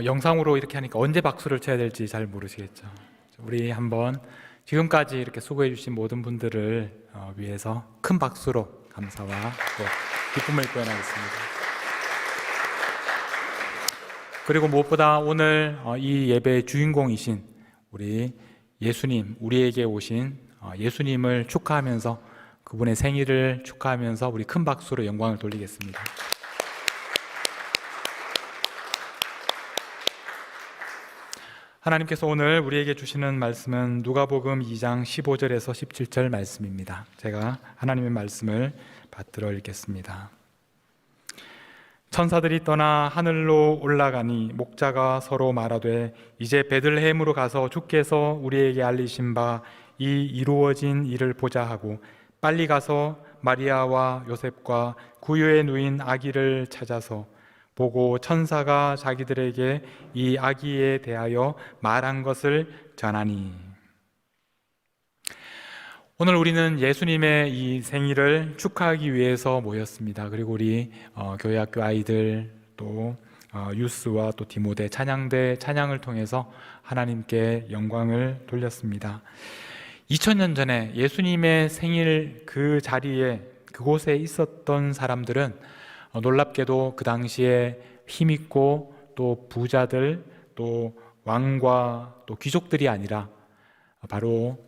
영상으로 이렇게 하니까 언제 박수를 쳐야 될지 잘 모르시겠죠. 우리 한번 지금까지 이렇게 수고해 주신 모든 분들을 위해서 큰 박수로 감사와 또 기쁨을 표현하겠습니다. 그리고 무엇보다 오늘 이 예배의 주인공이신 우리 예수님, 우리에게 오신 예수님을 축하하면서 그분의 생일을 축하하면서 우리 큰 박수로 영광을 돌리겠습니다. 하나님께서 오늘 우리에게 주시는 말씀은 누가복음 2장 15절에서 17절 말씀입니다. 제가 하나님의 말씀을 받들어 읽겠습니다. 천사들이 떠나 하늘로 올라가니 목자가 서로 말하되 이제 베들레헴으로 가서 주께서 우리에게 알리신 바 이 이루어진 일을 보자 하고 빨리 가서 마리아와 요셉과 구유에 누인 아기를 찾아서 보고 천사가 자기들에게 이 아기에 대하여 말한 것을 전하니. 오늘 우리는 예수님의 이 생일을 축하하기 위해서 모였습니다. 그리고 우리 교회학교 아이들 또 유스와 또 디모데 찬양대 찬양을 통해서 하나님께 영광을 돌렸습니다. 2000년 전에 예수님의 생일 그 자리에 그곳에 있었던 사람들은 놀랍게도 그 당시에 힘있고 또 부자들 또 왕과 또 귀족들이 아니라 바로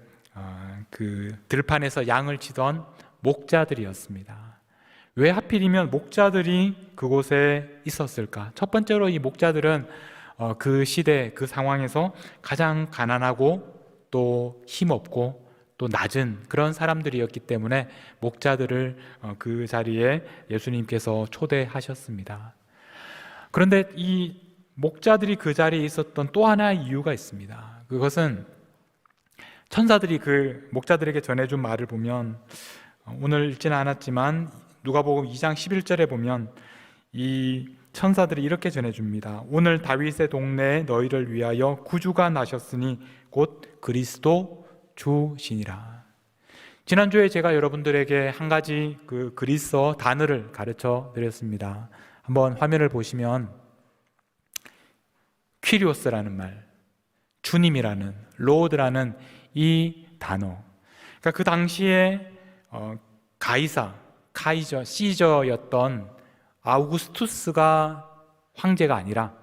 그 들판에서 양을 치던 목자들이었습니다. 왜 하필이면 목자들이 그곳에 있었을까? 첫 번째로 이 목자들은 그 시대 그 상황에서 가장 가난하고 또 힘없고 또 낮은 그런 사람들이었기 때문에 목자들을 그 자리에 예수님께서 초대하셨습니다. 그런데 이 목자들이 그 자리에 있었던 또 하나의 이유가 있습니다. 그것은 천사들이 그 목자들에게 전해준 말을 보면 오늘 읽지는 않았지만 누가복음 2장 11절에 보면 이 천사들이 이렇게 전해줍니다. 오늘 다윗의 동네에 너희를 위하여 구주가 나셨으니 곧 그리스도 주시니라. 지난주에 제가 여러분들에게 한 가지 그 그리스어 단어를 가르쳐 드렸습니다. 한번 화면을 보시면 퀴리오스라는 말, 주님이라는, 로드라는 이 단어. 그러니까 그 당시에 카이저, 시저였던 아우구스투스가 황제가 아니라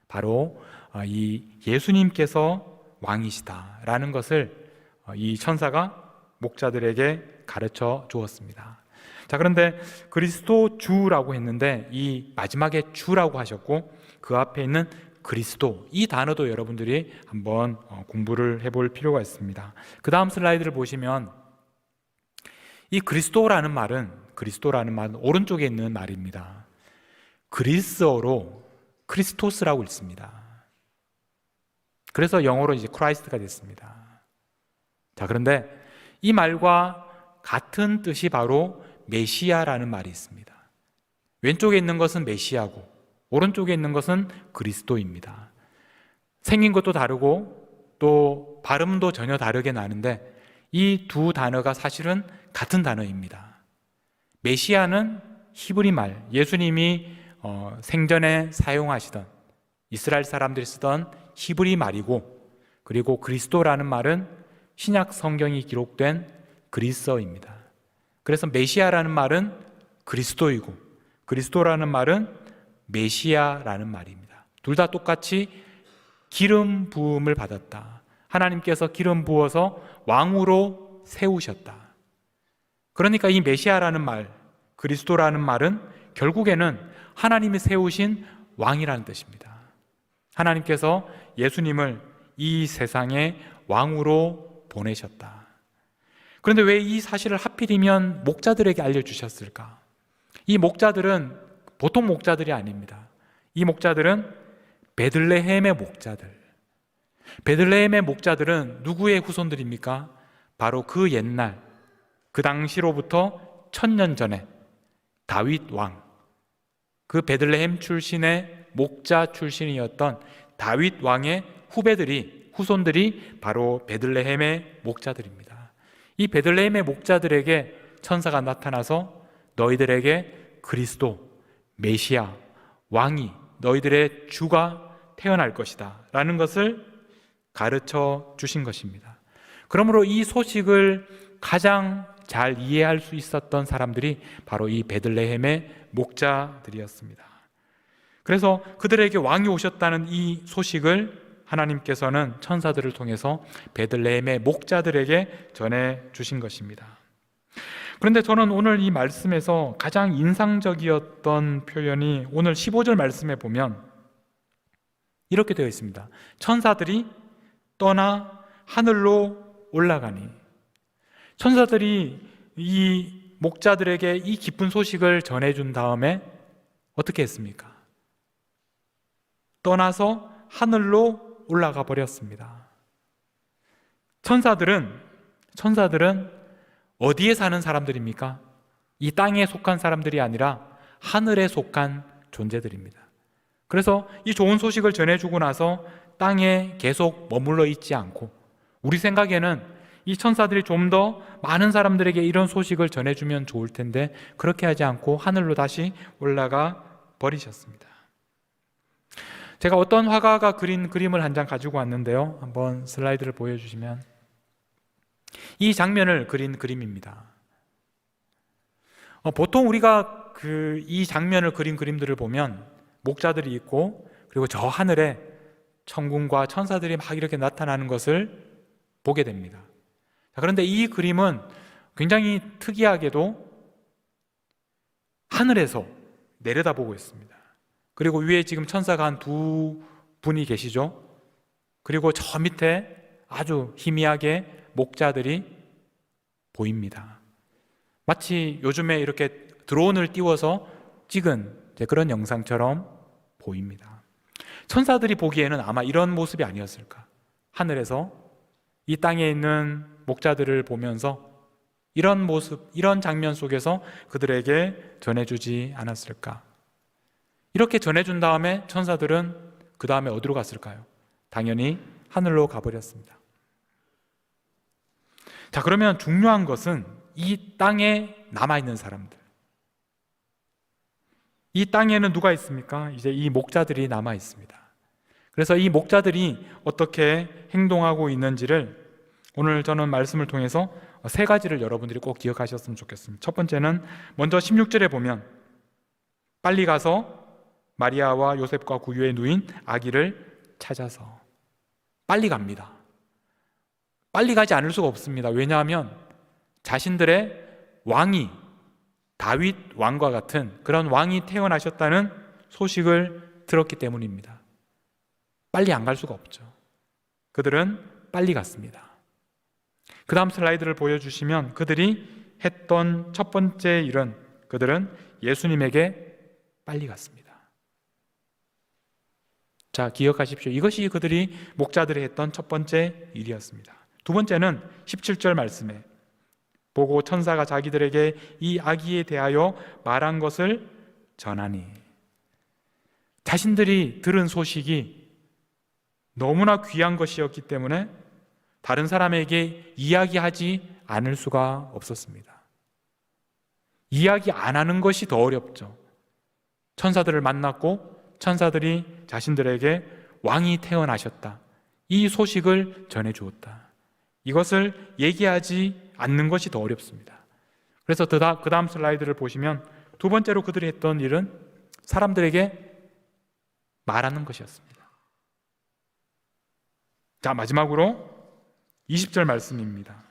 바로 이 예수님께서 왕이시다라는 것을 이 천사가 목자들에게 가르쳐 주었습니다. 자, 그런데 그리스도 주라고 했는데 이 마지막에 주라고 하셨고 그 앞에 있는 그리스도, 이 단어도 여러분들이 한번 공부를 해볼 필요가 있습니다. 그 다음 슬라이드를 보시면 이 그리스도라는 말은 오른쪽에 있는 말입니다. 그리스어로 크리스토스라고 읽습니다. 그래서 영어로 이제 크라이스트가 됐습니다. 자, 그런데 이 말과 같은 뜻이 바로 메시아라는 말이 있습니다. 왼쪽에 있는 것은 메시아고 오른쪽에 있는 것은 그리스도입니다. 생긴 것도 다르고 또 발음도 전혀 다르게 나는데 이 두 단어가 사실은 같은 단어입니다. 메시아는 히브리 말, 예수님이 생전에 사용하시던 이스라엘 사람들이 쓰던 히브리 말이고, 그리고 그리스도라는 말은 신약 성경이 기록된 그리스어입니다. 그래서 메시아라는 말은 그리스도이고 그리스도라는 말은 메시아라는 말입니다. 둘 다 똑같이 기름 부음을 받았다. 하나님께서 기름 부어서 왕으로 세우셨다. 그러니까 이 메시아라는 말, 그리스도라는 말은 결국에는 하나님이 세우신 왕이라는 뜻입니다. 하나님께서 예수님을 이 세상에 왕으로 보내셨다. 그런데 왜 이 사실을 하필이면 목자들에게 알려주셨을까? 이 목자들은 보통 목자들이 아닙니다. 이 목자들은 베들레헴의 목자들. 베들레헴의 목자들은 누구의 후손들입니까? 바로 그 옛날, 그 당시로부터 1000년 전에 다윗 왕, 그 베들레헴 출신의 목자 출신이었던 다윗 왕의 후손들이 바로 베들레헴의 목자들입니다. 이 베들레헴의 목자들에게 천사가 나타나서 너희들에게 그리스도, 메시아, 왕이, 너희들의 주가 태어날 것이다 라는 것을 가르쳐 주신 것입니다. 그러므로 이 소식을 가장 잘 이해할 수 있었던 사람들이 바로 이 베들레헴의 목자들이었습니다. 그래서 그들에게 왕이 오셨다는 이 소식을 하나님께서는 천사들을 통해서 베들레헴의 목자들에게 전해 주신 것입니다. 그런데 저는 오늘 이 말씀에서 가장 인상적이었던 표현이 오늘 15절 말씀에 보면 이렇게 되어 있습니다. 천사들이 떠나 하늘로 올라가니. 천사들이 이 목자들에게 이 기쁜 소식을 전해준 다음에 어떻게 했습니까? 떠나서 하늘로 올라가 버렸습니다. 천사들은 어디에 사는 사람들입니까? 이 땅에 속한 사람들이 아니라 하늘에 속한 존재들입니다. 그래서 이 좋은 소식을 전해주고 나서 땅에 계속 머물러 있지 않고, 우리 생각에는 이 천사들이 좀 더 많은 사람들에게 이런 소식을 전해주면 좋을 텐데 그렇게 하지 않고 하늘로 다시 올라가 버리셨습니다. 제가 어떤 화가가 그린 그림을 한 장 가지고 왔는데요, 한번 슬라이드를 보여주시면 이 장면을 그린 그림입니다. 보통 우리가 이 장면을 그린 그림들을 보면 목자들이 있고, 그리고 저 하늘에 천군과 천사들이 막 이렇게 나타나는 것을 보게 됩니다. 그런데 이 그림은 굉장히 특이하게도 하늘에서 내려다보고 있습니다. 그리고 위에 지금 천사가 한 두 분이 계시죠. 그리고 저 밑에 아주 희미하게 목자들이 보입니다. 마치 요즘에 이렇게 드론을 띄워서 찍은 그런 영상처럼 보입니다. 천사들이 보기에는 아마 이런 모습이 아니었을까. 하늘에서 이 땅에 있는 목자들을 보면서 이런 모습, 이런 장면 속에서 그들에게 전해주지 않았을까. 이렇게 전해준 다음에 천사들은 그 다음에 어디로 갔을까요? 당연히 하늘로 가버렸습니다. 자, 그러면 중요한 것은 이 땅에 남아있는 사람들, 이 땅에는 누가 있습니까? 이제 이 목자들이 남아 있습니다. 그래서 이 목자들이 어떻게 행동하고 있는지를 오늘 저는 말씀을 통해서 세 가지를 여러분들이 꼭 기억하셨으면 좋겠습니다. 첫 번째는 먼저 16절에 보면 빨리 가서 마리아와 요셉과 구유에 누인 아기를 찾아서, 빨리 갑니다. 빨리 가지 않을 수가 없습니다. 왜냐하면 자신들의 왕이 다윗 왕과 같은 그런 왕이 태어나셨다는 소식을 들었기 때문입니다. 빨리 안 갈 수가 없죠. 그들은 빨리 갔습니다. 그 다음 슬라이드를 보여주시면 그들이 했던 첫 번째 일은, 그들은 예수님에게 빨리 갔습니다. 자, 기억하십시오. 이것이 그들이 목자들이 했던 첫 번째 일이었습니다. 두 번째는 17절 말씀에 보고 천사가 자기들에게 이 아기에 대하여 말한 것을 전하니, 자신들이 들은 소식이 너무나 귀한 것이었기 때문에 다른 사람에게 이야기하지 않을 수가 없었습니다. 이야기 안 하는 것이 더 어렵죠. 천사들을 만났고 천사들이 자신들에게 왕이 태어나셨다, 이 소식을 전해주었다, 이것을 얘기하지 않는 것이 더 어렵습니다. 그래서 그 다음 슬라이드를 보시면 두 번째로 그들이 했던 일은 사람들에게 말하는 것이었습니다. 자, 마지막으로 20절 말씀입니다.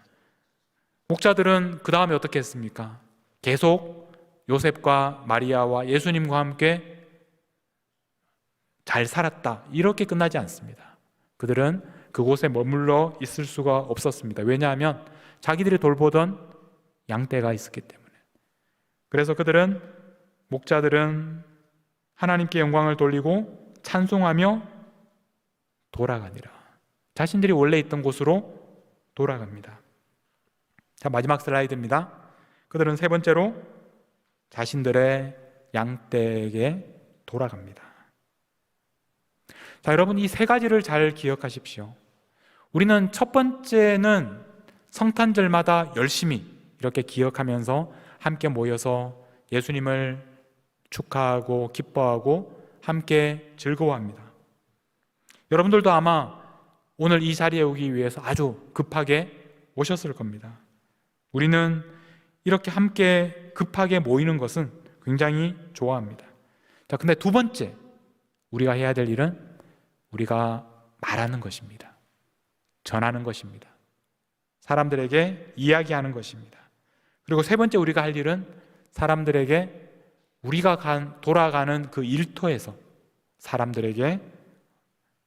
목자들은 그 다음에 어떻게 했습니까? 계속 요셉과 마리아와 예수님과 함께 잘 살았다, 이렇게 끝나지 않습니다. 그들은 그곳에 머물러 있을 수가 없었습니다. 왜냐하면 자기들이 돌보던 양떼가 있었기 때문에. 그래서 그들은, 목자들은 하나님께 영광을 돌리고 찬송하며 돌아가니라. 자신들이 원래 있던 곳으로 돌아갑니다. 자, 마지막 슬라이드입니다. 그들은 세 번째로 자신들의 양떼에게 돌아갑니다. 자, 여러분, 이 세 가지를 잘 기억하십시오. 우리는 첫 번째는 성탄절마다 열심히 이렇게 기억하면서 함께 모여서 예수님을 축하하고 기뻐하고 함께 즐거워합니다. 여러분들도 아마 오늘 이 자리에 오기 위해서 아주 급하게 오셨을 겁니다. 우리는 이렇게 함께 급하게 모이는 것은 굉장히 좋아합니다. 자, 근데 두 번째 우리가 해야 될 일은 우리가 말하는 것입니다. 전하는 것입니다. 사람들에게 이야기하는 것입니다. 그리고 세 번째 우리가 할 일은 사람들에게 우리가 돌아가는 그 일터에서 사람들에게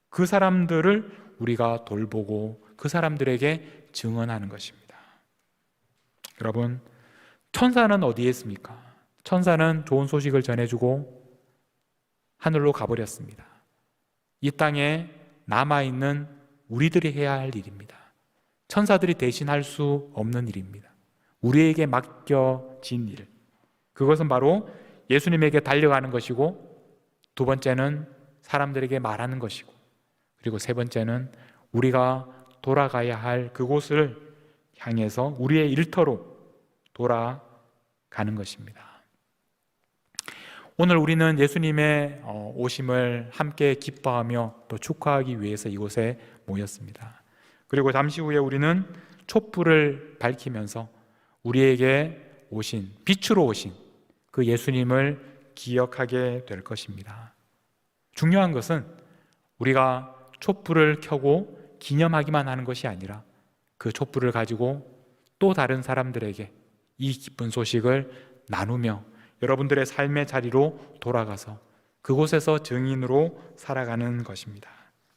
그 사람들을 우리가 돌보고 그 사람들에게 증언하는 것입니다. 여러분, 천사는 어디에 있습니까? 천사는 좋은 소식을 전해주고 하늘로 가버렸습니다. 이 땅에 남아있는 우리들이 해야 할 일입니다. 천사들이 대신할 수 없는 일입니다. 우리에게 맡겨진 일, 그것은 바로 예수님에게 달려가는 것이고, 두 번째는 사람들에게 말하는 것이고, 그리고 세 번째는 우리가 돌아가야 할 그곳을 향해서 우리의 일터로 돌아가는 것입니다. 오늘 우리는 예수님의 오심을 함께 기뻐하며 또 축하하기 위해서 이곳에 모였습니다. 그리고 잠시 후에 우리는 촛불을 밝히면서 우리에게 오신, 빛으로 오신 그 예수님을 기억하게 될 것입니다. 중요한 것은 우리가 촛불을 켜고 기념하기만 하는 것이 아니라 그 촛불을 가지고 또 다른 사람들에게 이 기쁜 소식을 나누며 여러분들의 삶의 자리로 돌아가서 그곳에서 증인으로 살아가는 것입니다.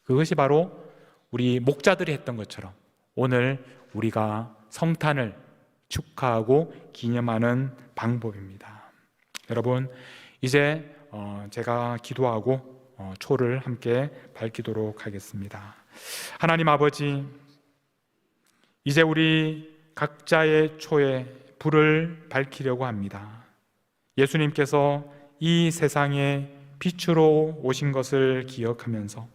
그것이 바로 우리 목자들이 했던 것처럼 오늘 우리가 성탄을 축하하고 기념하는 방법입니다. 여러분, 이제 제가 기도하고 초를 함께 밝히도록 하겠습니다. 하나님 아버지, 이제 우리 각자의 초에 불을 밝히려고 합니다. 예수님께서 이 세상에 빛으로 오신 것을 기억하면서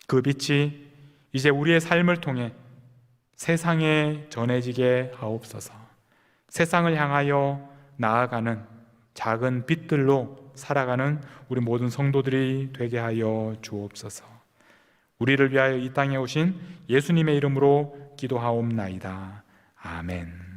그 빛이 이제 우리의 삶을 통해 세상에 전해지게 하옵소서. 세상을 향하여 나아가는 작은 빛들로 살아가는 우리 모든 성도들이 되게 하여 주옵소서. 우리를 위하여 이 땅에 오신 예수님의 이름으로 기도하옵나이다. 아멘.